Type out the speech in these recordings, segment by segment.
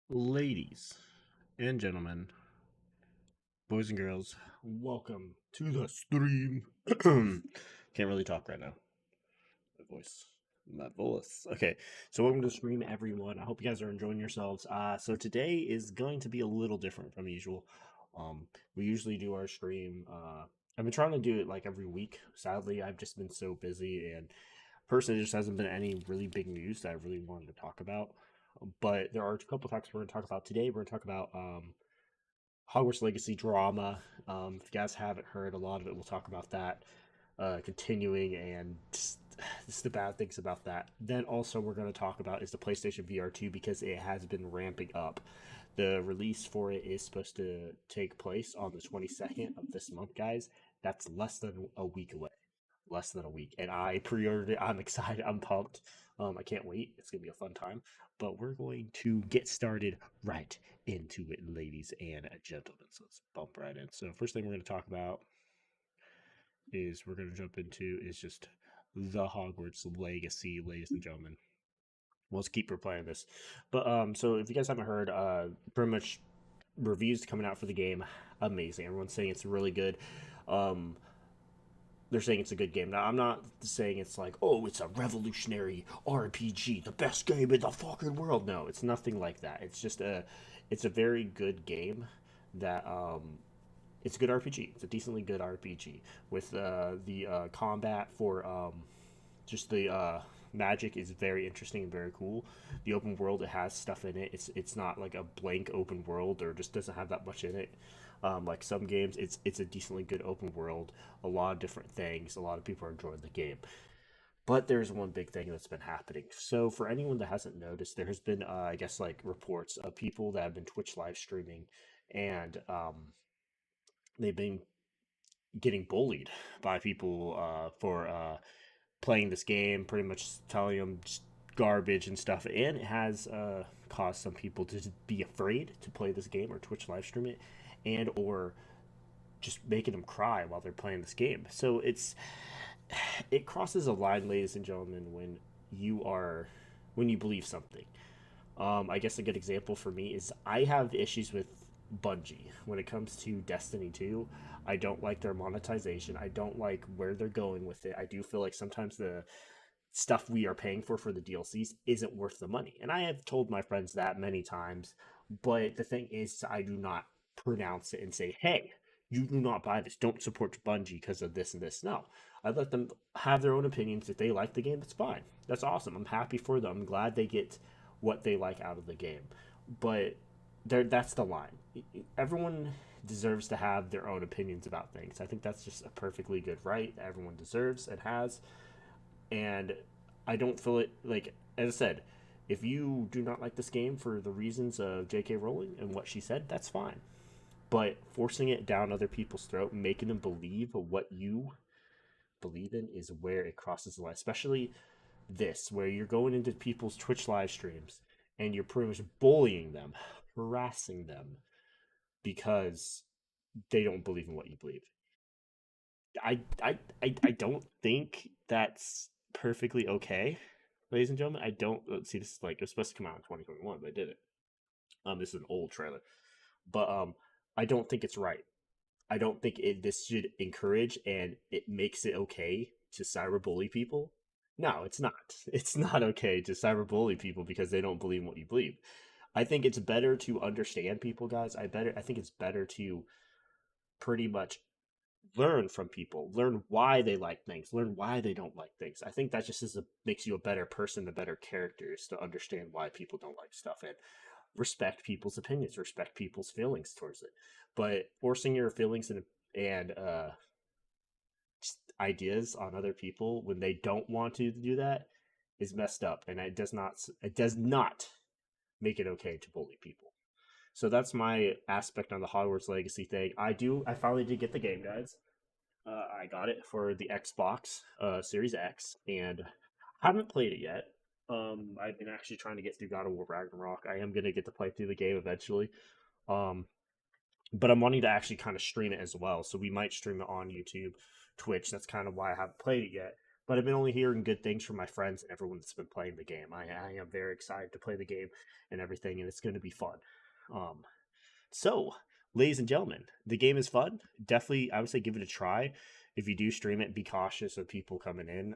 Ladies and gentlemen, boys and girls, welcome to the stream. Can't really talk right now. My voice. Okay, so welcome to the stream, everyone. I hope you guys are enjoying yourselves. So today is going to be a little different from usual. We usually do our stream. I've been trying to do it like every week. Sadly, I've just been so busy, and personally, there just hasn't been any really big news that I really wanted to talk about. But there are a couple topics we're going to talk about today. We're going to talk about Hogwarts Legacy drama. If you guys haven't heard a lot of it, we'll talk about that continuing and just the bad things about that. Then also we're going to talk about is the PlayStation VR 2 because it has been ramping up. The release for it is supposed to take place on the 22nd of this month, guys. That's less than a week away. Less than a week. And I pre-ordered it. I'm excited. I'm pumped. I can't wait. It's going to be a fun time. But we're going to get started right into it, ladies and gentlemen. So let's bump right in. So first thing we're going to talk about is we're going to jump into is just the Hogwarts Legacy, ladies and gentlemen. Let's keep replaying this. But so if you guys haven't heard, pretty much reviews coming out for the game, amazing. Everyone's saying it's really good. Um, they're saying it's a good game. Now, I'm not saying it's like, oh, it's a revolutionary RPG, the best game in the fucking world. No, it's nothing like that. It's a very good game that it's a good RPG. It's a decently good RPG with the combat for just the magic is very interesting and very cool. The open world, it has stuff in it. It's not like a blank open world or just doesn't have that much in it. Like some games, it's a decently good open world. A lot of different things. A lot of people are enjoying the game. But there's one big thing that's been happening. So for anyone that hasn't noticed, there has been, I guess, like reports of people that have been Twitch live streaming, and they've been getting bullied by people for playing this game, pretty much telling them just garbage and stuff, and it has caused some people to be afraid to play this game or Twitch live stream it, and or just making them cry while they're playing this game. So it crosses a line, ladies and gentlemen, when you believe something. I guess a good example for me is I have issues with Bungie when it comes to Destiny 2. I don't like their monetization. I don't like where they're going with it. I do feel like sometimes the stuff we are paying for the DLCs isn't worth the money. And I have told my friends that many times, but the thing is I do not pronounce it and say, "Hey, you do not buy this. Don't support Bungie because of this and this." No. I let them have their own opinions. If they like the game, that's fine. That's awesome. I'm happy for them. I'm glad they get what they like out of the game. But that's the line. Everyone deserves to have their own opinions about things. I think that's just a perfectly good right that everyone deserves and has. And I don't feel it like, as I said, if you do not like this game for the reasons of J.K. Rowling and what she said, that's fine. But forcing it down other people's throat, making them believe what you believe in, is where it crosses the line. Especially this, where you're going into people's Twitch live streams and you're pretty much bullying them, harassing them because they don't believe in what you believe. I don't think that's perfectly okay, ladies and gentlemen. I don't see this is like it was supposed to come out in 2021, but it didn't. This is an old trailer, but I don't think it's right. I don't think this should encourage and it makes it okay to cyberbully people. No, it's not. It's not okay to cyberbully people because they don't believe in what you believe. I think it's better to understand people, guys. I think it's better to pretty much learn from people, learn why they like things, learn why they don't like things. I think that just makes you a better person, a better character, is to understand why people don't like stuff and respect people's opinions, respect people's feelings towards it. But forcing your feelings and ideas on other people when they don't want to do that is messed up, and it does not make it okay to bully people. So that's my aspect on the Hogwarts Legacy thing. I finally did get the game, guys. I got it for the Xbox Series X, and I haven't played it yet. I've been actually trying to get through God of War Ragnarok. I am gonna get to play through the game eventually. Um, but I'm wanting to actually kind of stream it as well. So we might stream it on YouTube, Twitch. That's kind of why I haven't played it yet. but I've been only hearing good things from my friends and everyone that's been playing the game. I am very excited to play the game and everything, and it's going to be fun. Um, so, ladies and gentlemen, the game is fun. Definitely, I would say give it a try. If you do stream it, be cautious of people coming in.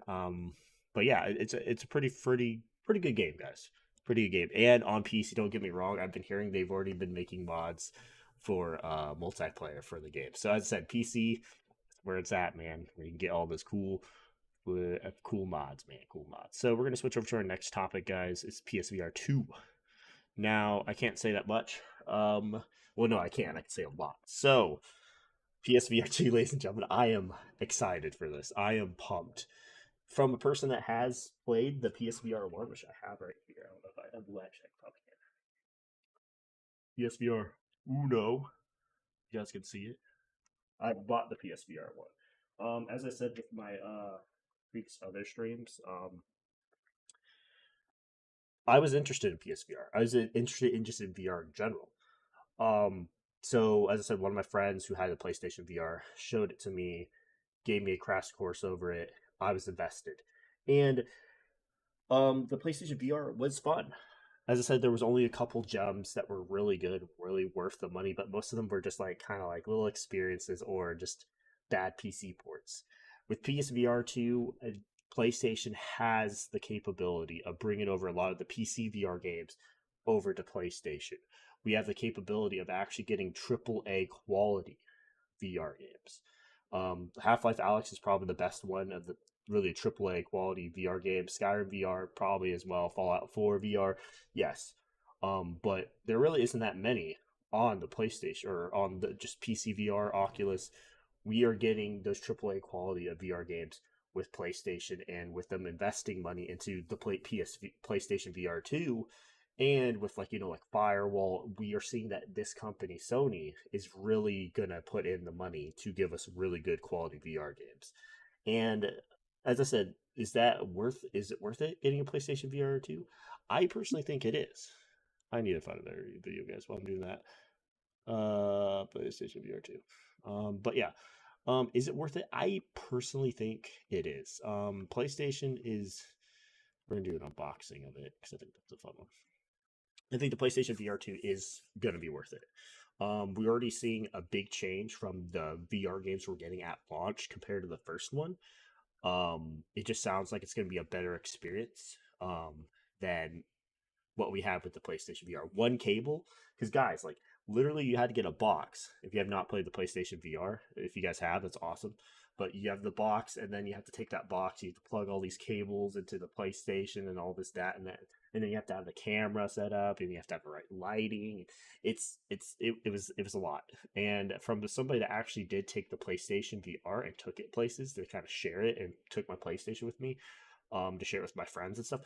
But yeah, it's a pretty good game, guys. Pretty good game. And on PC, don't get me wrong, I've been hearing they've already been making mods for multiplayer for the game. So as I said, PC where it's at, man. Where you can get all those cool mods, man. Cool mods. So we're gonna switch over to our next topic, guys. It's PSVR 2. Now, I can't say that much. Well, no, I can. I can say a lot. So, PSVR 2, ladies and gentlemen, I am excited for this. I am pumped. From a person that has played the PSVR 1, which I have right here. I don't know if I have the latch. I probably can. PSVR Uno. You guys can see it. I bought the PSVR 1. As I said with my previous other streams, I was interested in PSVR. I was interested in just in VR in general. Um, so as I said, one of my friends who had a PlayStation VR showed it to me, gave me a crash course over it. I was invested, and the PlayStation VR was fun. As I said, there was only a couple gems that were really good, really worth the money, but most of them were just like kind of like little experiences or just bad PC ports. With PSVR 2, PlayStation has the capability of bringing over a lot of the PC VR games over to PlayStation. We have the capability of actually getting AAA quality VR games. Half Life Alex is probably the best one of the really AAA quality VR games. Skyrim VR probably as well. Fallout 4 VR, yes. But there really isn't that many on the PlayStation or on the just PC VR, Oculus. We are getting those AAA quality of VR games with PlayStation, and with them investing money into the PlayStation VR 2 and with like firewall, we are seeing that this company Sony is really gonna put in the money to give us really good quality VR games. And as I said, is it worth it getting a PlayStation VR 2? I personally think it is. I need to find another video, guys, while I'm doing that. PlayStation VR 2. But yeah, is it worth it? I personally think it is. PlayStation is. We're gonna do an unboxing of it because I think that's a fun one. I think the PlayStation VR 2 is going to be worth it. We're already seeing a big change from the VR games we're getting at launch compared to the first one. It just sounds like it's going to be a better experience than what we have with the PlayStation VR. One cable, because guys, like literally, you had to get a box. If you have not played the PlayStation VR, if you guys have, that's awesome. But you have the box, and then you have to take that box. You have to plug all these cables into the PlayStation and all this, that, and that, and then you have to have the camera set up, and you have to have the right lighting. It was a lot. And from somebody that actually did take the PlayStation VR and took it places to kind of share it, and took my PlayStation with me, to share it with my friends and stuff,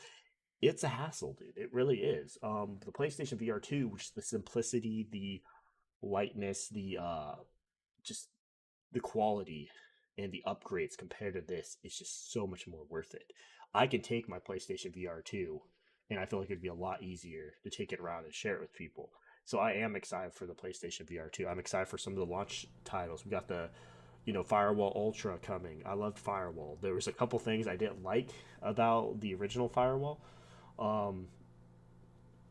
it's a hassle, dude. It really is. The PlayStation VR 2, which is the simplicity, the lightness, the just the quality and the upgrades compared to this is just so much more worth it. I can take my PlayStation VR 2 and I feel like it'd be a lot easier to take it around and share it with people. So I am excited for the PlayStation VR 2. I'm excited for some of the launch titles. We got the Firewall Ultra coming. I loved Firewall. There was a couple things I didn't like about the original Firewall. Um,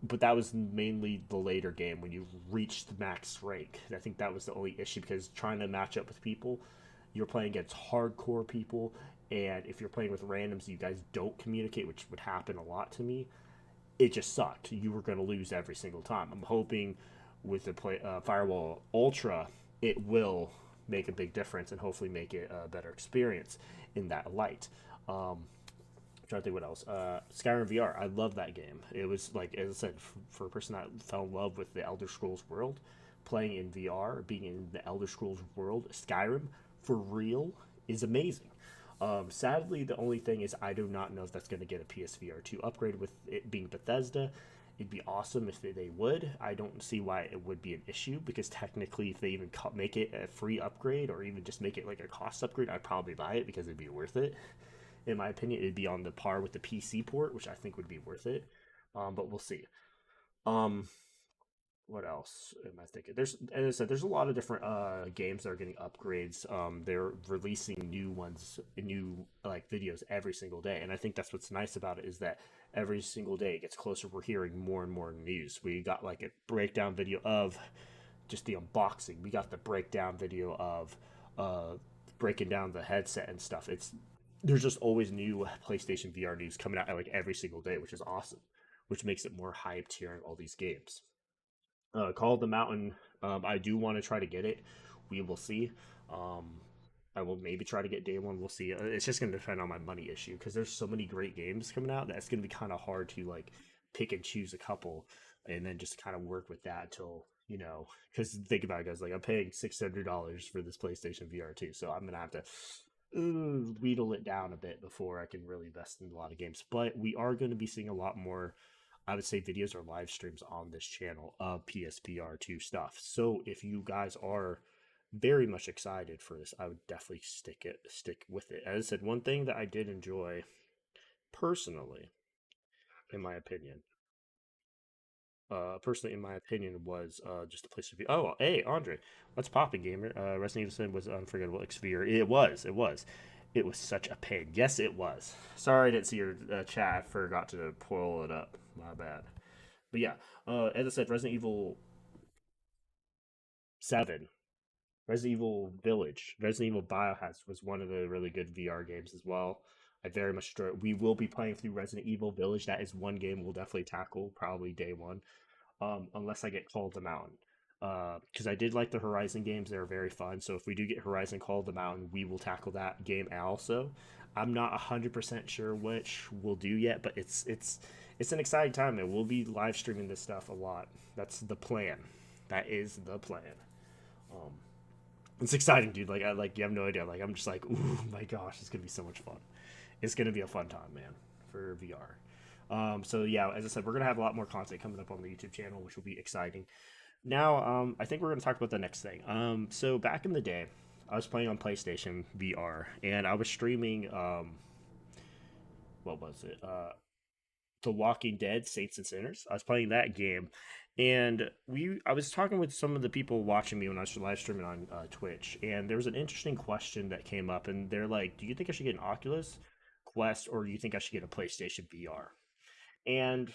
but that was mainly the later game when you reached max rank. I think that was the only issue because trying to match up with people, you're playing against hardcore people, and if you're playing with randoms, you guys don't communicate, which would happen a lot to me. It just sucked. You were going to lose every single time. I'm hoping with the Firewall Ultra, it will make a big difference and hopefully make it a better experience in that light. Trying to think what else. Skyrim VR. I love that game. It was like, as I said, for a person that fell in love with the Elder Scrolls world, playing in VR, being in the Elder Scrolls world, Skyrim for real is amazing. Sadly, the only thing is I do not know if that's going to get a PSVR 2 upgrade with it being Bethesda. It'd be awesome if they would. I don't see why it would be an issue because technically, if they even make it a free upgrade or even just make it like a cost upgrade, I'd probably buy it because it'd be worth it. In my opinion, it'd be on the par with the PC port, which I think would be worth it. But we'll see. Um, What else am I thinking? There's, as I said, there's a lot of different games that are getting upgrades. They're releasing new ones, new like videos every single day, and I think that's what's nice about it is that every single day it gets closer. We're hearing more and more news. We got like a breakdown video of just the unboxing. We got the breakdown video of uh breaking down the headset and stuff. It's There's just always new PlayStation VR news coming out like every single day, which is awesome, which makes it more hyped hearing all these games. Call of the Mountain. I do want to try to get it. We will see. Um, I will maybe try to get day one. We'll see. It's just going to depend on my money issue because there's so many great games coming out that it's going to be kind of hard to like pick and choose a couple and then just kind of work with that until Because think about it, guys. Like I'm paying $600 for this PlayStation VR too, so I'm gonna have to wheedle it down a bit before I can really invest in a lot of games. But we are going to be seeing a lot more, I would say, videos or live streams on this channel of PSVR 2 stuff. So if you guys are very much excited for this, I would definitely stick with it. As I said, one thing that I did enjoy personally, in my opinion, in my opinion, was just a place to be. Oh, hey, Andre, what's popping, gamer? Resident Evil 7 was unforgettable experience. It was such a pain. Yes, it was. Sorry, I didn't see your chat. I forgot to pull it up. My bad. But yeah, as I said, Seven, Resident Evil Village, Resident Evil Biohazard was one of the really good VR games as well. I very much enjoy. We will be playing through Resident Evil Village. That is one game we'll definitely tackle probably day one, unless I get Call of the Mountain. Because I did like the Horizon games; they were very fun. So if we do get Horizon Call of the Mountain, we will tackle that game also. I'm not 100% sure which we'll do yet, but it's an exciting time, and we'll be live streaming this stuff a lot. That's the plan. That is the plan. Um, it's exciting, dude. Like you have no idea. Like I'm just like, ooh, my gosh, it's gonna be so much fun. It's gonna be a fun time, man, for VR. So yeah, as I said, we're gonna have a lot more content coming up on the YouTube channel, which will be exciting. Now, I think we're gonna talk about the next thing. So back in the day, I was playing on PlayStation VR, and I was streaming. What was it? The Walking Dead Saints and Sinners. I was playing that game, and I was talking with some of the people watching me when I was live streaming on Twitch, and there was an interesting question that came up, and they're like, "Do you think I should get an Oculus Quest, or do you think I should get a PlayStation VR?" And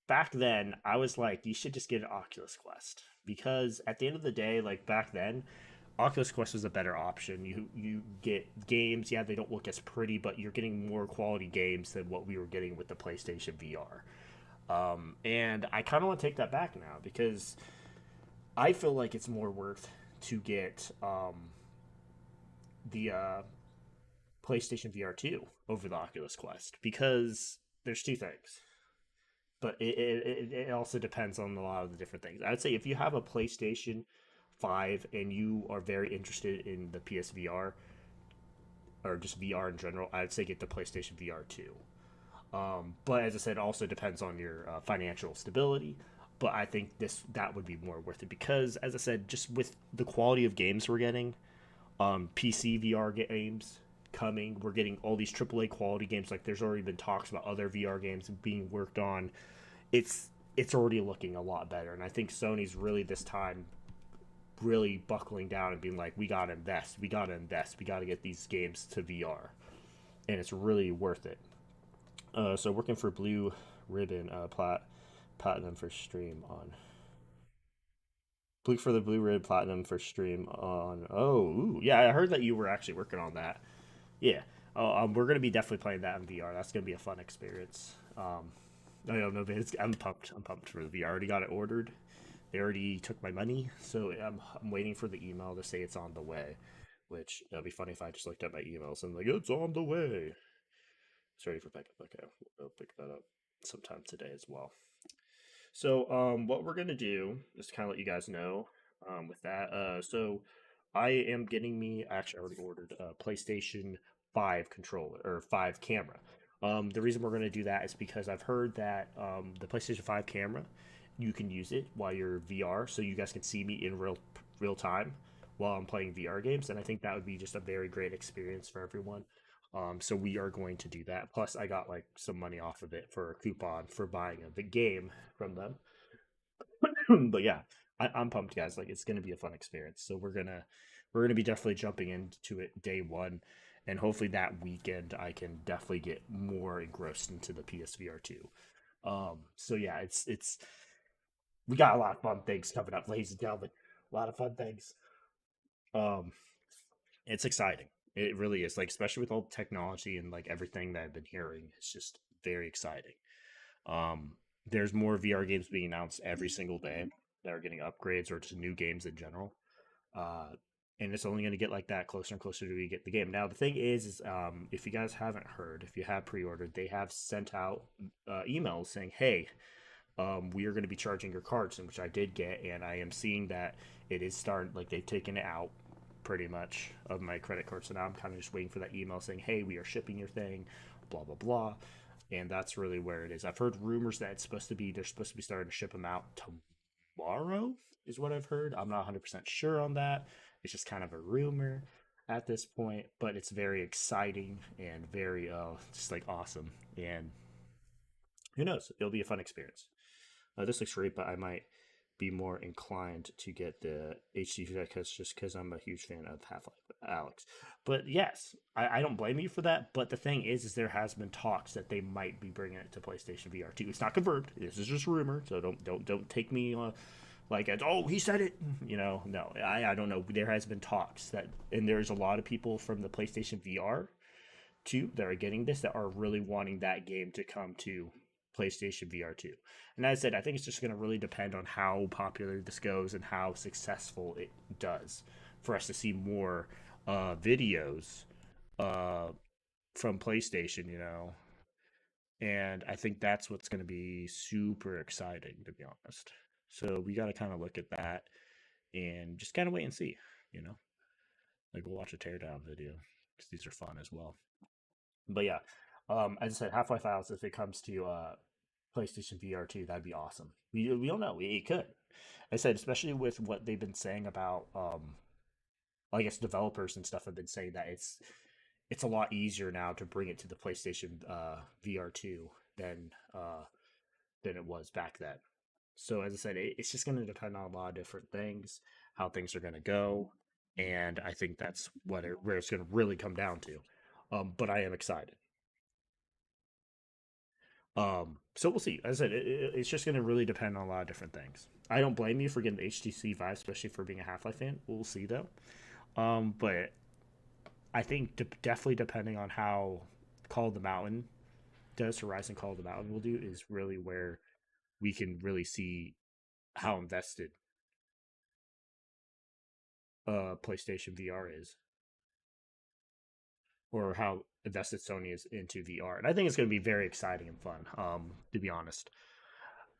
back then, I was like, "You should just get an Oculus Quest," because at the end of the day, like back then, Oculus Quest was a better option. You get games, yeah, they don't look as pretty, but you're getting more quality games than what we were getting with the PlayStation VR. And I kind of want to take that back now because I feel like it's more worth to get the PlayStation VR 2 over the Oculus Quest because there's two things. But it also depends on a lot of the different things. I would say if you have a PlayStation 5 and you are very interested in the PSVR or just VR in general, I'd say get the PlayStation VR 2. But as I said, it also depends on your financial stability. But I think that would be more worth it because, as I said, just with the quality of games we're getting, PC VR games coming, we're getting all these AAA quality games. Like there's already been talks about other VR games being worked on. It's already looking a lot better, and I think Sony's really this time really buckling down and being like, we gotta invest, we gotta get these games to VR, and it's really worth it. So working for Blue Ribbon, platinum for stream on Blue for the Blue Ribbon platinum for stream on. Oh, ooh, yeah, I heard that you were actually working on that. Yeah, we're gonna be definitely playing that in VR. That's gonna be a fun experience. I don't know, man. I'm pumped. I'm pumped for the VR. I already got it ordered. They already took my money, so I'm waiting for the email to say it's on the way. Which it'll be funny if I just looked at my emails and like it's on the way. It's ready for pickup. Okay, we'll pick that up sometime today as well. So what we're gonna do is kind of let you guys know with that. So I am getting me. Actually, I already ordered a PlayStation 5 controller or 5 camera. The reason we're gonna do that is because I've heard that the PlayStation 5 camera, you can use it while you're VR, so you guys can see me in real time while I'm playing VR games, and I think that would be just a very great experience for everyone. So we are going to do that. Plus, I got like some money off of it for a coupon for buying the game from them. But yeah, I'm pumped, guys. Like it's gonna be a fun experience. So we're gonna be definitely jumping into it day one, and hopefully that weekend I can definitely get more engrossed into the PSVR two. So yeah, it's we got a lot of fun things coming up, ladies and gentlemen. A lot of fun things. Um, it's exciting. It really is. Like especially with all the technology and like everything that I've been hearing, it's just very exciting. Um, there's more VR games being announced every single day that are getting upgrades or just new games in general. Uh, and it's only going to get like that closer and closer to we get the game. Now the thing is if you guys haven't heard, if you have pre-ordered, they have sent out emails saying, "Hey, we are going to be charging your cards," and which I did get, and I am seeing that it is starting. Like they've taken it out pretty much of my credit card. So now I'm kind of just waiting for that email saying, "Hey, we are shipping your thing," blah blah blah, and that's really where it is. I've heard rumors that they're supposed to be starting to ship them out tomorrow, is what I've heard. I'm not 100% sure on that. It's just kind of a rumor at this point, but it's very exciting and very just like awesome. And who knows? It'll be a fun experience. This looks great, but I might be more inclined to get the HD just because I'm a huge fan of Half Life Alex. But yes, I don't blame you for that. But the thing is there has been talks that they might be bringing it to PlayStation VR 2. It's not confirmed. This is just rumor, so don't take me like oh he said it. No, I don't know. There has been talks that, and there's a lot of people from the PlayStation VR 2 that are getting this that are really wanting that game to come to PlayStation VR 2. And as I said, I think it's just going to really depend on how popular this goes and how successful it does for us to see more videos uh, from PlayStation. And I think that's what's going to be super exciting, to be honest. So we got to kind of look at that and just kind of wait and see, you know? Like we'll watch a teardown video because these are fun as well. But yeah, as I said, Half Life Alex, if it comes to PlayStation VR 2, that'd be awesome. We don't know. It could. I said, especially with what they've been saying about, I guess developers and stuff have been saying that it's a lot easier now to bring it to the PlayStation VR 2 than it was back then. So as I said, it's just going to depend on a lot of different things, how things are going to go, and I think that's where it's going to really come down to. But I am excited. So we'll see. As I said, it's just going to really depend on a lot of different things. I don't blame you for getting the HTC Vive, especially for being a Half Life fan. We'll see though. But I think definitely depending on how Call of the Mountain does, Horizon Call of the Mountain will do, is really where we can really see how invested PlayStation VR is, or how invested Sony is into VR. And I think it's going to be very exciting and fun. To be honest.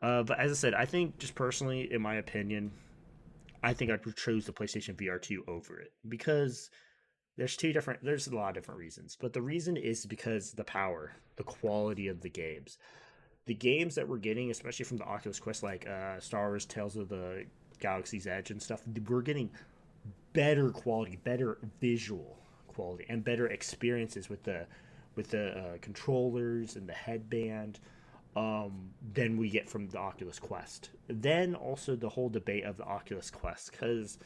But as I said, I think just personally, in my opinion, I think I'd choose the PlayStation VR 2 over it because there's a lot of different reasons. But the reason is because the power, the quality of the games. The games that we're getting, especially from the Oculus Quest, like Star Wars Tales of the Galaxy's Edge and stuff, we're getting better quality, better visual quality, and better experiences with the controllers and the headband than we get from the Oculus Quest. Then also the whole debate of the Oculus Quest, because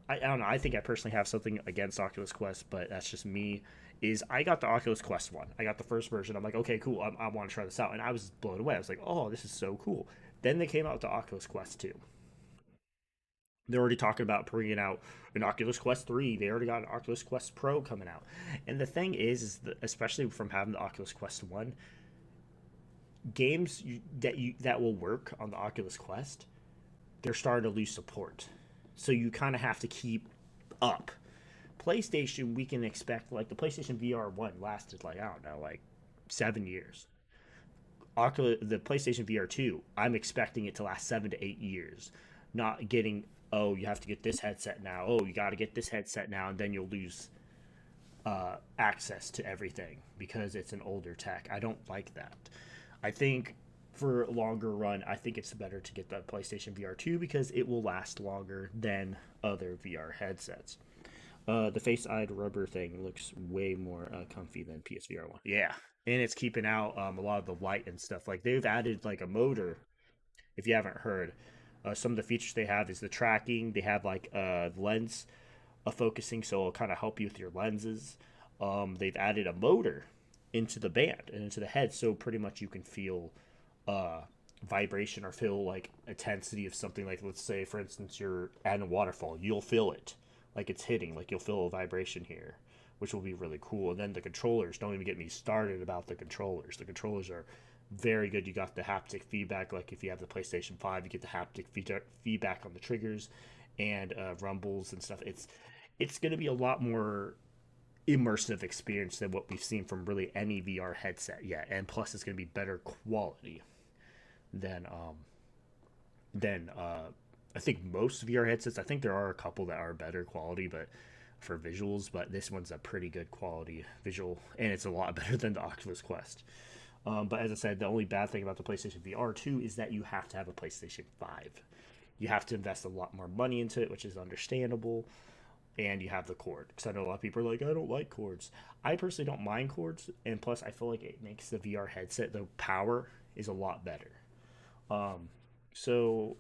I don't know. I think I personally have something against Oculus Quest, but that's just me. Is I got the Oculus Quest one. I got the first version. I'm like, okay, cool. I want to try this out, and I was blown away. I was like, oh, this is so cool. Then they came out with the Oculus Quest 2. They're already talking about bringing out an Oculus Quest 3. They already got an Oculus Quest Pro coming out. And the thing is that especially from having the Oculus Quest 1, games that will work on the Oculus Quest, they're starting to lose support. So you kind of have to keep up. PlayStation, we can expect like the PlayStation VR 1 lasted like I don't know, like 7 years. The PlayStation VR 2, I'm expecting it to last 7 to 8 years. Not getting, oh, you have to get this headset now. Oh, you got to get this headset now, and then you'll lose access to everything because it's an older tech. I don't like that. I think for a longer run, I think it's better to get the PlayStation VR 2 because it will last longer than other VR headsets. The face-eyed rubber thing looks way more comfy than PSVR 1. Yeah, and it's keeping out a lot of the light and stuff. Like they've added like a motor, if you haven't heard, Some of the features they have is the tracking. They have like lens focusing, so it'll kind of help you with your lenses. They've added a motor into the band and into the head, so pretty much you can feel uh, vibration or feel like intensity of something. Like, let's say, for instance, you're at a waterfall, you'll feel it, like it's hitting, like you'll feel a vibration here, which will be really cool. And then the controllers, don't even get me started about the controllers. The controllers are very good. You got the haptic feedback, like if you have the PlayStation 5, you get the haptic feedback on the triggers and rumbles and stuff. It's going to be a lot more immersive experience than what we've seen from really any VR headset yet, and plus it's going to be better quality than I think most VR headsets. I think there are a couple that are better quality, but for visuals, but this one's a pretty good quality visual, and it's a lot better than the Oculus Quest. But as I said, the only bad thing about the PlayStation VR 2 is that you have to have a PlayStation 5. You have to invest a lot more money into it, which is understandable, and you have the cord. Because I know a lot of people are like, I don't like cords. I personally don't mind cords, and plus I feel like it makes the VR headset, the power is a lot better. Um, so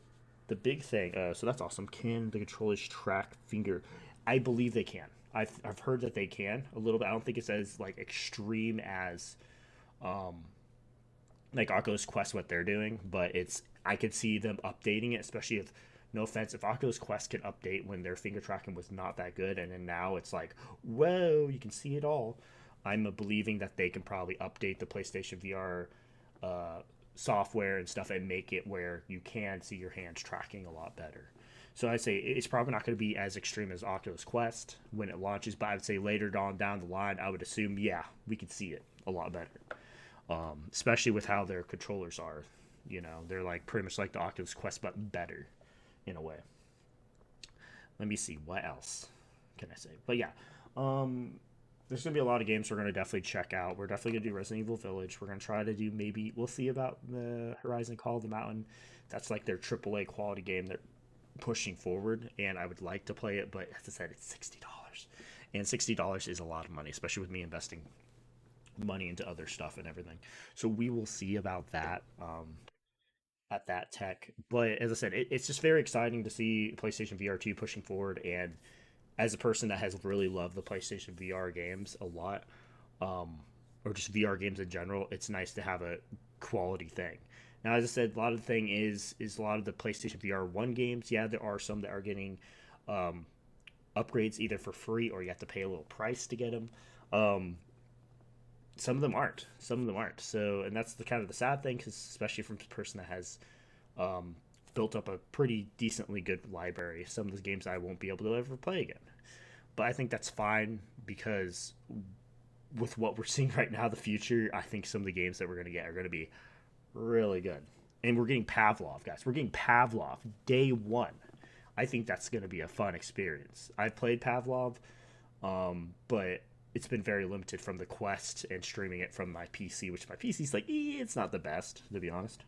the big thing, so that's awesome. Can the controllers track finger? I believe they can. I've heard that they can a little bit. I don't think it's as like extreme as um, like Oculus Quest what they're doing, but it's I could see them updating it, especially if no offense, if Oculus Quest can update when their finger tracking was not that good, and then now it's like, whoa, you can see it all. I'm believing that they can probably update the PlayStation VR uh, software and stuff and make it where you can see your hands tracking a lot better. So I'd say it's probably not going to be as extreme as Oculus Quest when it launches, but I'd say later on down the line, I would assume, yeah, we could see it a lot better. Especially with how their controllers are. You know, they're like pretty much like the Oculus Quest, but better in a way. Let me see what else can I say. But yeah, um, there's gonna be a lot of games we're gonna definitely check out. We're definitely gonna do Resident Evil Village. We're gonna try to do maybe we'll see about the Horizon Call of the Mountain. That's like their AAA quality game they're pushing forward, and I would like to play it. But as I said, it's $60, and $60 is a lot of money, especially with me investing money into other stuff and everything. So we will see about that. At that tech. But as I said, it's just very exciting to see PlayStation VR 2 pushing forward. And as a person that has really loved the PlayStation VR games a lot, um, or just VR games in general, it's nice to have a quality thing. Now, as I said, a lot of the thing is a lot of the PlayStation VR 1 games. Yeah, there are some that are getting um, upgrades either for free or you have to pay a little price to get them. Um, some of them aren't. Some of them aren't. So, and that's the kind of the sad thing, because especially from a person that has um, built up a pretty decently good library, some of the games I won't be able to ever play again. But I think that's fine because with what we're seeing right now, the future, I think some of the games that we're going to get are going to be really good. And we're getting Pavlov, guys. We're getting Pavlov day one. I think that's going to be a fun experience. I've played Pavlov, but it's been very limited from the Quest and streaming it from my PC, which my PC's like, it's not the best, to be honest.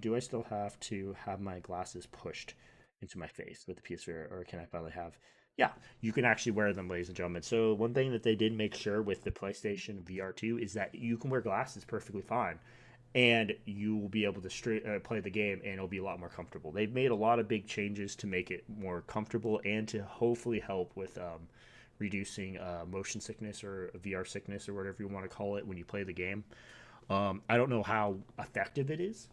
Do I still have to have my glasses pushed into my face with the PSVR, or can I finally have? Yeah, you can actually wear them, ladies and gentlemen. So one thing that they did make sure with the PlayStation VR 2 is that you can wear glasses perfectly fine, and you will be able to play the game, and it'll be a lot more comfortable. They've made a lot of big changes to make it more comfortable and to hopefully help with reducing motion sickness or VR sickness or whatever you want to call it when you play the game. I don't know how effective it is,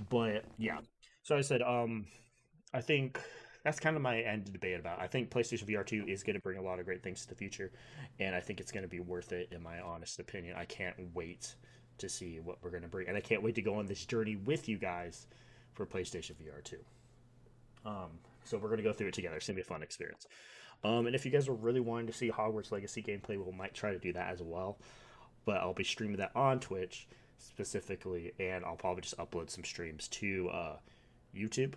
but yeah. So I said, I think that's kind of my end of debate about. I think PlayStation VR 2 is going to bring a lot of great things to the future, and I think it's going to be worth it, in my honest opinion. I can't wait to see what we're going to bring, and I can't wait to go on this journey with you guys for PlayStation VR 2. So we're going to go through it together. It's going to be a fun experience. And if you guys are really wanting to see Hogwarts Legacy gameplay, we might try to do that as well. But I'll be streaming that on Twitch specifically, and I'll probably just upload some streams to YouTube.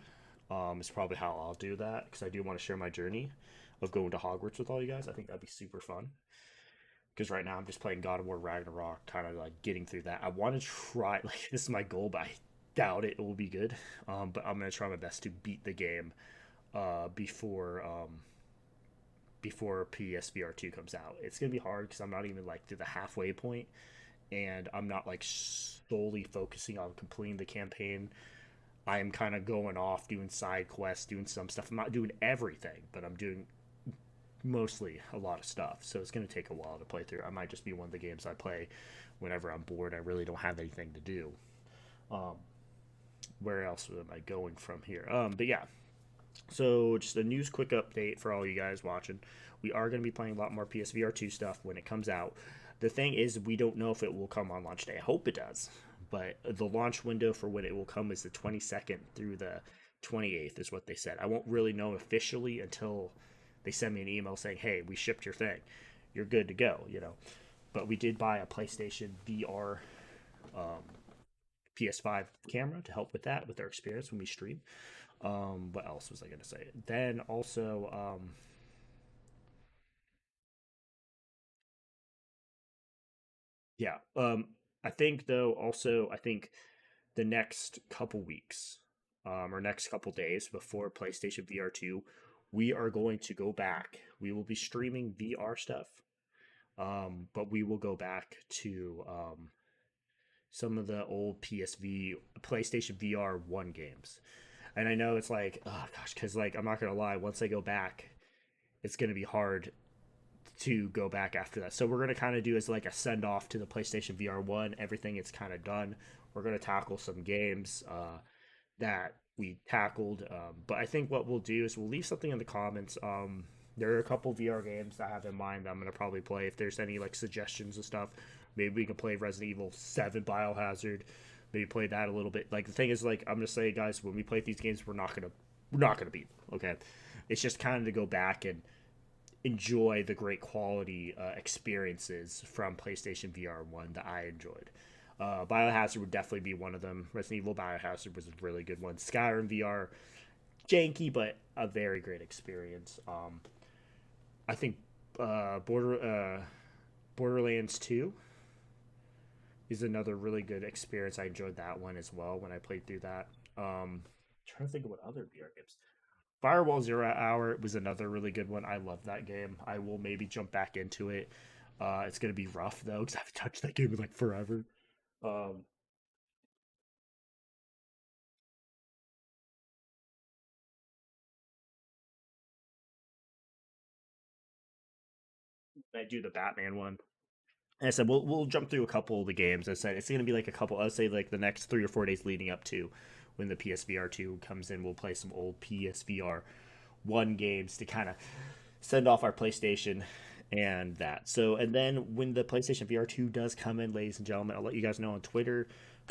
Is probably how I'll do that, because I do want to share my journey of going to Hogwarts with all you guys. I think that'd be super fun. Because right now I'm just playing God of War Ragnarok, kind of like getting through that. I want to try, like, this is my goal, but I doubt it will be good. But I'm gonna try my best to beat the game before before PSVR 2 comes out. It's gonna be hard because I'm not even like to the halfway point, and I'm not like solely focusing on completing the campaign. I am kind of going off doing side quests, doing some stuff. I'm not doing everything, but I'm doing mostly a lot of stuff. So it's going to take a while to play through. I might just be one of the games I play whenever I'm bored. I really don't have anything to do. Um, where else am I going from here? But yeah, so just a news quick update for all you guys watching. We are going to be playing a lot more PSVR 2 stuff when it comes out. The thing is, we don't know if it will come on launch day. I hope it does, but the launch window for when it will come is the 22nd through the 28th, is what they said. I won't really know officially until they send me an email saying, "Hey, we shipped your thing. You're good to go." But we did buy a PlayStation VR um, PS5 camera to help with that, with our experience when we stream. What else was I going to say? Then also, yeah. I think though also I think the next couple weeks, or next couple days before PlayStation VR 2, we are going to go back. We will be streaming VR stuff, but we will go back to some of the old PlayStation VR 1 games. And I know it's like, oh gosh, because like I'm not gonna lie, once I go back, it's gonna be hard to go back after that. So we're gonna kind of do as like a send off to the PlayStation VR 1. Everything it's kind of done. We're gonna tackle some games that we tackled. But I think what we'll do is we'll leave something in the comments. There are a couple VR games that I have in mind that I'm gonna probably play. If there's any like suggestions and stuff, maybe we can play Resident Evil 7 Biohazard. Maybe play that a little bit. Like the thing is, like I'm gonna say, guys, when we play these games, we're not gonna beat them. Okay, it's just kind of to go back and enjoy the great quality experiences from PlayStation VR 1 that I enjoyed. Biohazard would definitely be one of them. Resident Evil Biohazard was a really good one. Skyrim VR, janky, but a very great experience. I think Borderlands 2 is another really good experience. I enjoyed that one as well when I played through that. Trying to think of what other VR games. Firewall Zero Hour was another really good one. I love that game. I will maybe jump back into it. It's gonna be rough though because I haven't touched that game in like forever. Um, I do the Batman one. And I said we'll jump through a couple of the games. I said it's gonna be like a couple. I'd say like the next 3 or 4 days leading up to when the PSVR 2 comes in. We'll play some old PSVR 1 games to kind of send off our PlayStation and that. So, and then when the PlayStation VR 2 does come in, ladies and gentlemen, I'll let you guys know on Twitter,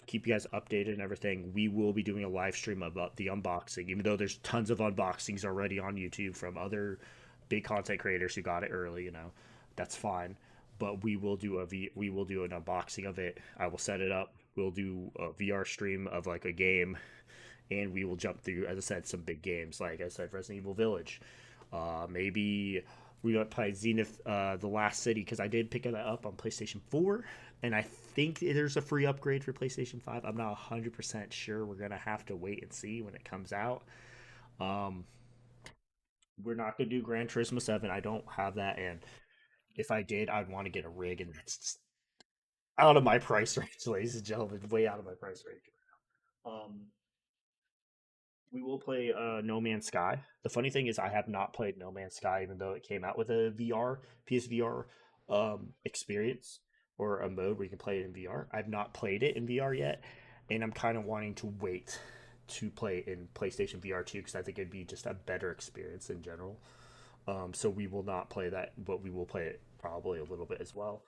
keep you guys updated and everything. We will be doing a live stream about the unboxing, even though there's tons of unboxings already on YouTube from other big content creators who got it early. That's fine. But we will do an unboxing of it. I will set it up. We'll do a VR stream of like a game, and we will jump through, as I said, some big games. Like I said, Resident Evil Village. Maybe we might play Zenith, The Last City, because I did pick that up on PlayStation 4, and I think there's a free upgrade for PlayStation 5. I'm not 100% sure. We're gonna have to wait and see when it comes out. Um, we're not gonna do Gran Turismo 7. I don't have that, and if I did, I'd want to get a rig, and that's just out of my price range, ladies and gentlemen, way out of my price range. Um, we will play No Man's Sky. The funny thing is, I have not played No Man's Sky, even though it came out with a VR PSVR experience or a mode where you can play it in VR. I've not played it in VR yet, and I'm kind of wanting to wait to play in PlayStation VR 2 because I think it'd be just a better experience in general. So we will not play that, but we will play it probably a little bit as well.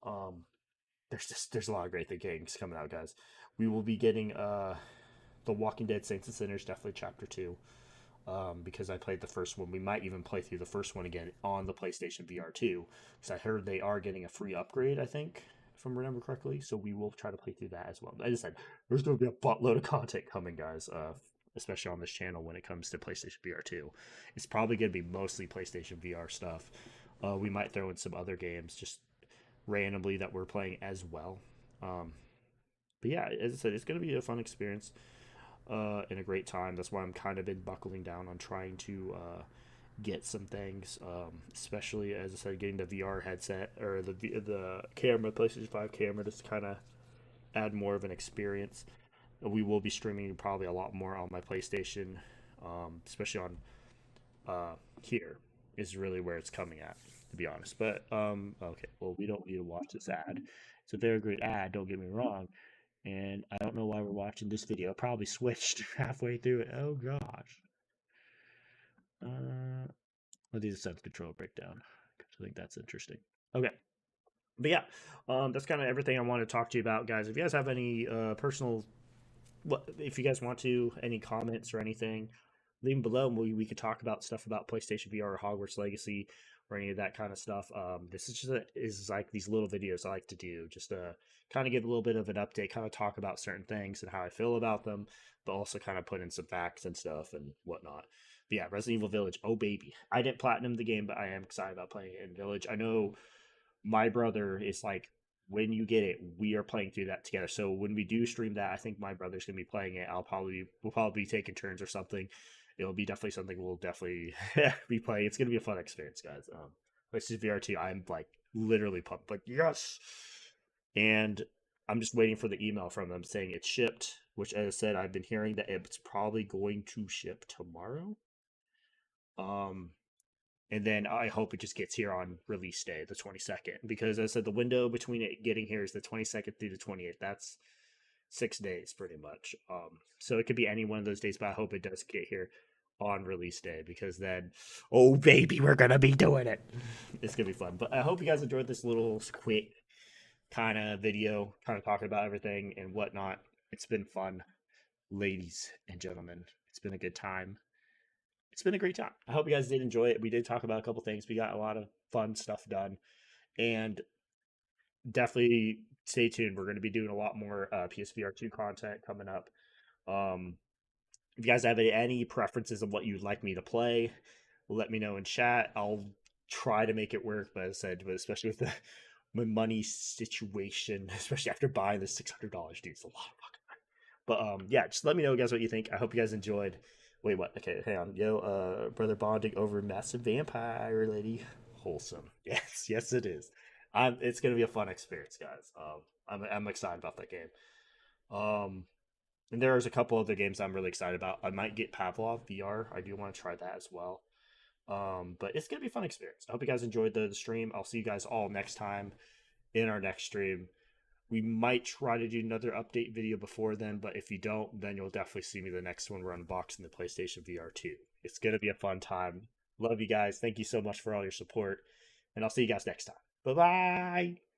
Um, there's a lot of great things coming out, guys. We will be getting the Walking Dead Saints and Sinners, definitely Chapter 2, because I played the first one. We might even play through the first one again on the PlayStation VR 2, because I heard they are getting a free upgrade, I think, if I remember correctly. So we will try to play through that as well. As I said, there's going to be a buttload of content coming, guys, especially on this channel when it comes to PlayStation VR 2. It's probably going to be mostly PlayStation VR stuff. We might throw in some other games just randomly that we're playing as well. Um, but yeah, as I said, it's going to be a fun experience and a great time. That's why I'm kind of been buckling down on trying to get some things, especially as I said, getting the VR headset or the camera, PlayStation 5 camera, just kind of add more of an experience. we will be streaming probably a lot more on my PlayStation, especially on here is really where it's coming at, to be honest. But okay, well, we don't need to watch this ad. It's a very great ad, don't get me wrong. And I don't know why we're watching this video. I probably switched halfway through it. Oh gosh. I'll do the sense control breakdown because I think that's interesting. Okay. But yeah, that's kind of everything I want to talk to you about, guys. If you guys have any personal, what if you guys want to, any comments or anything, leave them below. And we could talk about stuff about PlayStation VR or Hogwarts Legacy or any of that kind of stuff. This is just is like these little videos I like to do, just to kind of give a little bit of an update, kind of talk about certain things and how I feel about them, but also kind of put in some facts and stuff and whatnot. But yeah, Resident Evil Village. Oh baby, I didn't platinum the game, but I am excited about playing it in Village. I know my brother is like, when you get it, we are playing through that together. So when we do stream that, I think my brother's gonna be playing it. We'll probably be taking turns or something. It'll be definitely something we'll definitely be playing. It's gonna be a fun experience, guys. PlayStation VR2, I'm like literally pumped. Like yes, and I'm just waiting for the email from them saying it's shipped. Which, as I said, I've been hearing that it's probably going to ship tomorrow. Um, and then I hope it just gets here on release day, the 22nd, because as I said, the window between it getting here is the 22nd through the 28th. That's 6 days pretty much. So it could be any one of those days, but I hope it does get here on release day because then, oh baby, we're gonna be doing it. It's gonna be fun. But I hope you guys enjoyed this little quick kind of video, kind of talking about everything and whatnot. It's been fun, ladies and gentlemen. It's been a good time. It's been a great time. I hope you guys did enjoy it. We did talk about a couple things. We got a lot of fun stuff done, and definitely stay tuned. We're going to be doing a lot more PSVR2 content coming up. Um, if you guys have any preferences of what you'd like me to play, let me know in chat. I'll try to make it work, but as I said, especially with the my money situation, especially after buying the $600, dude, it's a lot of fucking money. But yeah, just let me know, guys, what you think. I hope you guys enjoyed. Wait, what? Okay, hang on. Yo, brother bonding over massive vampire lady. Wholesome. Yes, yes, it is. It's gonna be a fun experience, guys. I'm excited about that game. Um, and there's a couple other games I'm really excited about. I might get Pavlov VR. I do want to try that as well. But it's gonna be a fun experience. I hope you guys enjoyed the stream. I'll see you guys all next time in our next stream. We might try to do another update video before then, but if you don't, then you'll definitely see me the next one. We're unboxing the PlayStation VR2. It's gonna be a fun time. Love you guys. Thank you so much for all your support, and I'll see you guys next time. Bye bye.